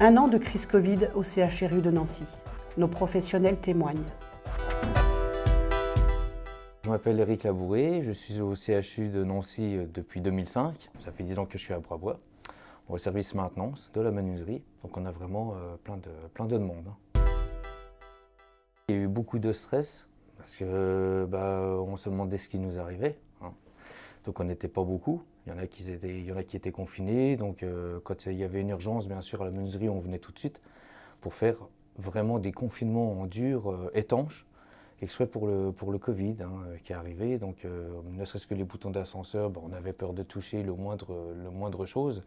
Un an de crise Covid au CHRU de Nancy. Nos professionnels témoignent. Je m'appelle Éric Labouret, je suis au CHU de Nancy depuis 2005. Ça fait 10 ans que je suis à Brabois, au service maintenance de la menuiserie. Donc on a vraiment plein de demande. Il y a eu beaucoup de stress parce que on se demandait ce qui nous arrivait. Donc on n'était pas beaucoup. Il y en a qui étaient confinés. Donc quand il y avait une urgence, bien sûr, à la menuiserie, on venait tout de suite pour faire vraiment des confinements en dur, étanches, exprès pour le Covid qui est arrivé. Donc ne serait-ce que les boutons d'ascenseur, on avait peur de toucher le moindre chose.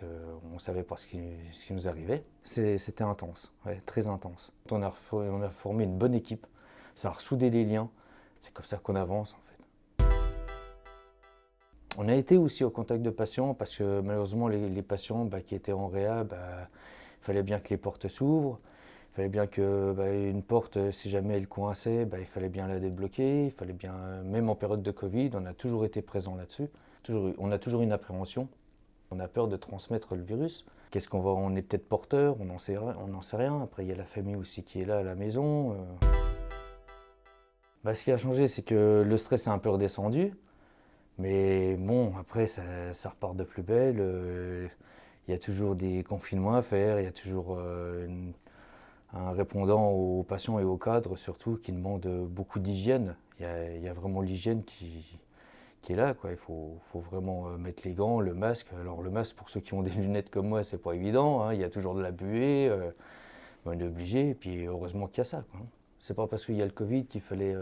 On ne savait pas ce qui nous arrivait. C'était intense, très intense. On a formé une bonne équipe, ça a ressoudé les liens. C'est comme ça qu'on avance en fait. On a été aussi au contact de patients parce que malheureusement les patients qui étaient en réa, il fallait bien que les portes s'ouvrent. Il fallait bien qu'une porte, si jamais elle coinçait, il fallait bien la débloquer. Il fallait bien, même en période de Covid, on a toujours été présent là-dessus. On a toujours une appréhension. On a peur de transmettre le virus. On est peut-être porteur, on n'en sait rien. Après, il y a la famille aussi qui est là à la maison. Ce qui a changé, c'est que le stress est un peu redescendu. Mais bon, après, ça repart de plus belle. Il y a toujours des confinements à faire. Il y a toujours un répondant aux patients et aux cadres, surtout, qui demande beaucoup d'hygiène. Il y a vraiment l'hygiène qui est là, quoi. Il faut vraiment mettre les gants, le masque. Alors le masque, pour ceux qui ont des lunettes comme moi, c'est pas évident. Il y a toujours de la buée, on est obligé. Et puis heureusement qu'il y a ça, quoi. C'est pas parce qu'il y a le Covid qu'il fallait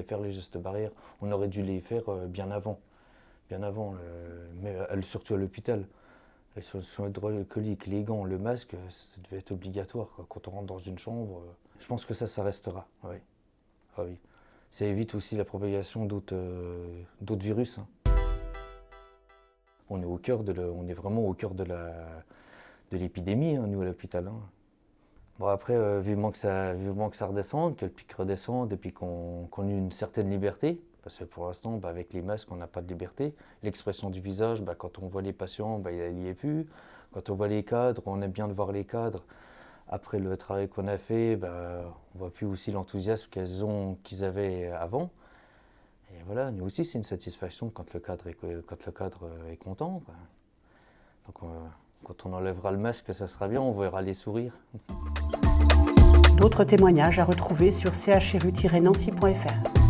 faire les gestes barrières. On aurait dû les faire bien avant, mais surtout à l'hôpital. Les soins hydroalcooliques, les gants, le masque, ça devait être obligatoire, quoi. Quand on rentre dans une chambre, je pense que ça restera. Oui. Ah oui. Ça évite aussi la propagation d'autres virus. On est vraiment au cœur de l'épidémie, nous, à l'hôpital. Bon, après, vivement que ça redescende, que le pic redescende, et puis qu'on ait une certaine liberté. Parce que pour l'instant, avec les masques, on n'a pas de liberté. L'expression du visage, quand on voit les patients, il n'y est plus. Quand on voit les cadres, on aime bien de voir les cadres. Après le travail qu'on a fait, on ne voit plus aussi l'enthousiasme qu'ils avaient avant. Et voilà, nous aussi, c'est une satisfaction quand le cadre est content, quoi. Donc, quand on enlèvera le masque, ça sera bien, on verra les sourires. D'autres témoignages à retrouver sur chru-nancy.fr.